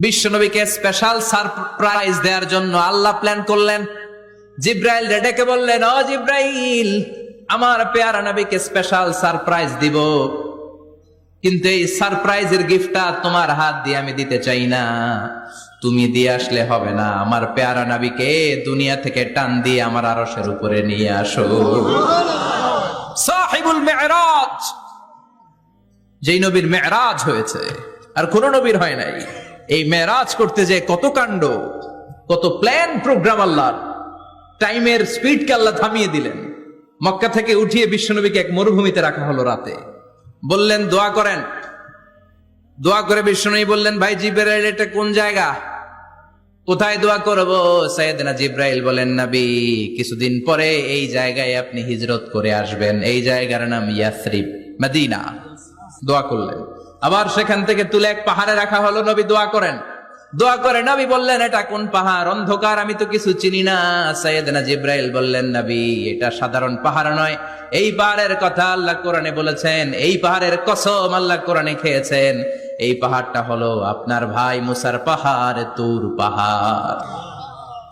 বিশ্বনবীকে special surprise দেওয়ার জন্য আল্লাহ প্ল্যান করলেন। জিব্রাইল ডেকে বললেন, ও জিব্রাইল, আমার পেয়ারা নবীকে স্পেশাল সারপ্রাইজ দিব, কিন্তু এই সারপ্রাইজের গিফটটা তোমার হাত দিয়ে আমি দিতে চাই না, তুমি দিয়ে আসলে হবে না। আমার পেয়ারা নবীকে দুনিয়া থেকে টান দিয়ে আমার আরশের উপরে নিয়ে আসো। সাহিবুল মেরাজ, যেই নবীর মেরাজ হয়েছে আর কোন নবীর হয় নাই। এই মেরাজ করতে যে কত কাণ্ড, কত প্ল্যান প্রোগ্রাম আল্লাহর। টাইমের স্পিডকে আল্লাহ থামিয়ে দিলেন। মক্কা থেকে উঠিয়ে বিশ্বনবীকে এক মরুভূমিতে রাখা হলো রাতে। বললেন দোয়া করেন। দোয়া করে বিশ্বনবী বললেন, ভাই জিব্রাইল, এটা কোন জায়গা, কোথায় দোয়া করবো? সাইয়েদনা জিব্রাইল বলেন, নবী, কিছুদিন পরে এই জায়গায় আপনি হিজরত করে আসবেন, এই জায়গার নাম ইয়াসরিব, মদিনা। দোয়া করলেন। আবার সেখান থেকে তুলে এক পাহাড়ে রাখা হলো। নবী দোয়া করেন। দোয়া করে নবী বললেন, এটা কোন পাহাড়? অন্ধকার, আমি তো কিছু চিনি না। সাইয়েদনা জিব্রাইল বললেন, নবী, এটা সাধারণ পাহাড় নয়, এই পাহাড়ের কথা আল্লাহ কোরআনে বলেছেন, এই পাহাড়ের কসম আল্লাহ কোরআনে খেয়েছেন। এই পাহাড়টা হলো আপনার ভাই মুসার পাহাড়, তুর পাহাড়।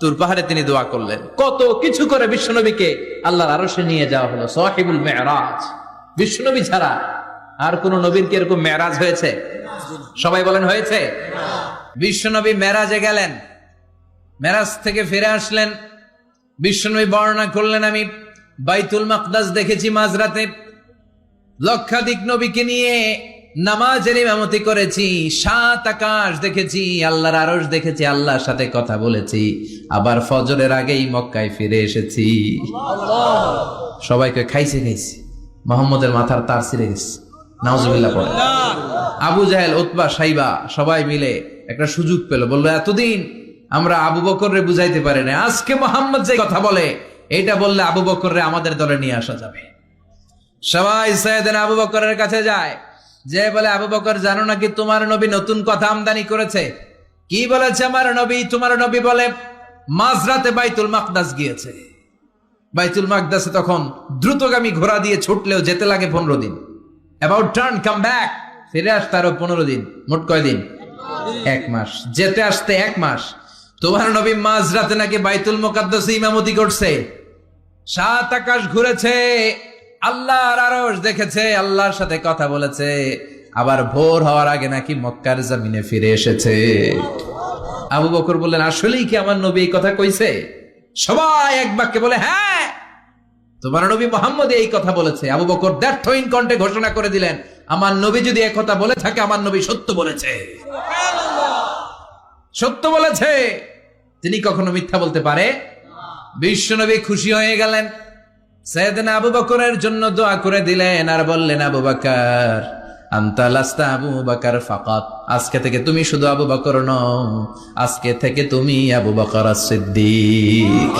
তুর পাহাড়ে তিনি দোয়া করলেন। কত কিছু করে বিশ্বনবীকে আল্লাহর আরশে নিয়ে যাওয়া হলো। সাহিবুল মেরাজ। বিশ্বনবী ছাড়া আর কোন নবীর কি এরকম মেরাজ হয়েছে? সবাই বলেন হয়েছে। বিশ্বনবী মেরাজে গেলেন, মেরাজ থেকে ফিরে আসলেন। বিশ্বনবী বর্ণনা করলেন, আমি বাইতুল মাকদাস দেখেছি মাঝরাতে, লক্ষাধিক নবীকে নিয়ে নামাজের ইমামতি করেছি, 7 আকাশ দেখেছি, আল্লাহর আরশ দেখেছি, আল্লাহর সাথে কথা বলেছি, আবার ফজরের আগেই মক্কায় ফিরে এসেছি। সবাইকে খাইছে মোহাম্মদের মাথার তার ছিঁড়ে গেছে। নাউজুবিল্লাহ পড়ে। আবু জাহেল, উতবা, সাইবা সবাই মিলে একটা সুযোগ পেল। বললো, এতদিন আমরা আবু বকররে বুঝাইতে পারি না, আজকে মোহাম্মদ যে কথা বলে এটা বললে আবু বকররে আমাদের দলে নিয়ে আসা যাবে। সবাই সাইয়েদনা আবু বকরের কাছে যায়, যে বলে, আবু বকর, জানো নাকি তোমার নবী নতুন কথা আমদানি করেছে? কি বলেছে আমার নবী? তোমার নবী বলে মাঝরাতে বাইতুল মাকদাস গিয়েছে। বাইতুল মাকদাসে তখন দ্রুতগামী ঘোড়া দিয়ে ছুটলেও যেতে লাগে 15 দিন। অ্যাবাউট টার্ন কাম ব্যাক, ফিরে আসতে আরো 15 দিন। মোট কয়দিন? 1 মাস। যেতে আসতে 1 মাস। তোমার নবী মাঝরাতে নাকি বাইতুল মুকাদ্দাসে ইমামতি করছে, 7 আকাশ ঘুরেছে, আল্লাহর আরশ দেখেছে, আল্লাহর সাথে কথা বলেছে, আবার ভোর হওয়ার আগে নাকি মক্কার জমিনে ফিরে এসেছে। আবু বকর বললেন, আসলেই কি আমার নবী এই কথা কইছে? সবাই এক বাক্যে বলে, হ্যাঁ, তোমার নবী মুহাম্মদ এই কথা বলেছে। আবু বকর দ্ব্যর্থহীন কণ্ঠে ঘোষণা করে দিলেন, আমার নবী যদি এই কথা বলে থাকে, আমার নবী সত্য বলেছে। সত্য বলেছে, তিনি কখনো মিথ্যা বলতে পারে? বিশ্বনবী খুশি হয়ে গেলেন। সাইয়েদনা আবু বকরের জন্য দোয়া করে দিলেন আর বললেন, আবু বকর, আনতা লাস্তা আবু বকর ফাকাত, আজকে থেকে তুমি শুধু আবু বকর নও, আজকে থেকে তুমি আবু বকর সিদ্দিক।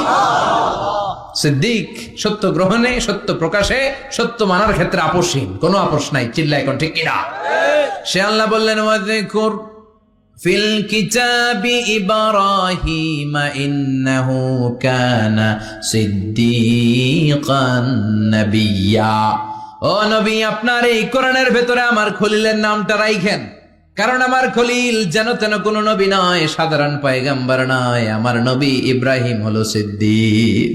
সিদ্দিক, সত্য গ্রহণে, সত্য প্রকাশে, সত্য মানার ক্ষেত্রে আপোষহীন, কোনো আপোষ নাই। চিল্লায় এখন ঠিক কিনা? সে আল্লাহ বললেন, ওয়াযকুর ফিল কিতাবি ইব্রাহিম ইন্নাহু কানা সিদ্দিকান নাবিয়্যা। ও নবী, আপনার এই কোরআনের ভেতরে আমার খলিলের নামটা রাখেন, কারণ আমার খলিল যেন তেন কোন নবী নয়, সাধারণ পয়গম্বর নয়, আমার নবী ইব্রাহিম হলো সিদ্দিক,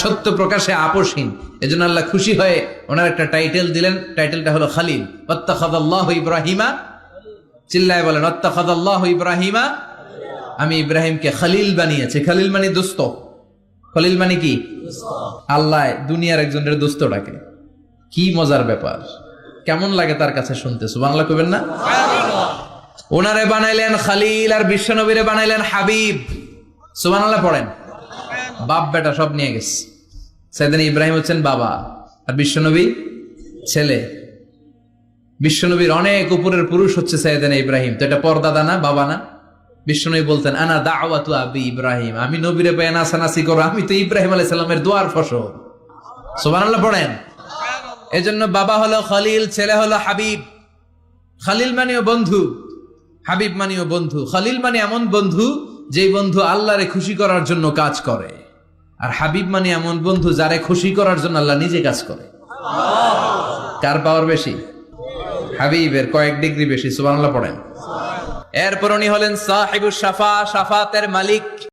সত্য প্রকাশে আপোষহীন। এজন্য আল্লাহ খুশি হয়ে ওনার একটা টাইটেল দিলেন, টাইটেলটা হলো খালিল। ওয়াত্তাখাযাল্লাহু ইব্রাহিমা, চিল্লায় বলেন, ওয়াত্তাখাযাল্লাহু ইব্রাহিমা, আমি ইব্রাহিমকে খলিল বানিয়েছি। খলিল মানে দোস্ত। খলিল মানে কি? আল্লাহ দুনিয়ার একজনের দোস্ত ডাকে। কি মজার ব্যাপার, কেমন লাগে তার কাছে শুনতে? সুবহানাল্লাহ কইবেন না? ওনারে বানাইলেন খালিল আর বিশ্বনবীরে বানাইলেন হাবিব। সুবহানাল্লাহ পড়েন। বাপ বেটা সব নিয়ে গেছে। সাইয়েদনা ইব্রাহিম হচ্ছেন বাবা আর বিশ্বনবী ছেলে। বিশ্বনবীর অনেক উপরের পুরুষ হচ্ছে সাইয়েদনা ইব্রাহিম। তো এটা পরদাদা না, বাবা না? বিশ্বনবী বলতেন, আনা দাওয়াতু আবি ইব্রাহিম, আমি নবীরে পেয়ে নাচানাচি করো, আমি তো ইব্রাহিম আলাইহিস সালামের দোয়ার ফসল। সুবহানাল্লাহ পড়েন। এজন্য বাবা হলো খলিল, ছেলে হলো হাবিব। খলিল মানেও বন্ধু, হাবিব মানেও বন্ধু। খলিল মানে এমন বন্ধু যেই বন্ধু আল্লাহরে খুশি করার জন্য কাজ করে, আর হাবিব মানে এমন বন্ধু যারে খুশি করার জন্য আল্লাহ নিজে কাজ করে। কার পাওয়ার বেশি? হাবিবের কয়েক ডিগ্রি বেশি। সুবহানাল্লাহ পড়েন। এরপর উনি হলেন সাহিবুস শাফা, শাফাতের মালিক।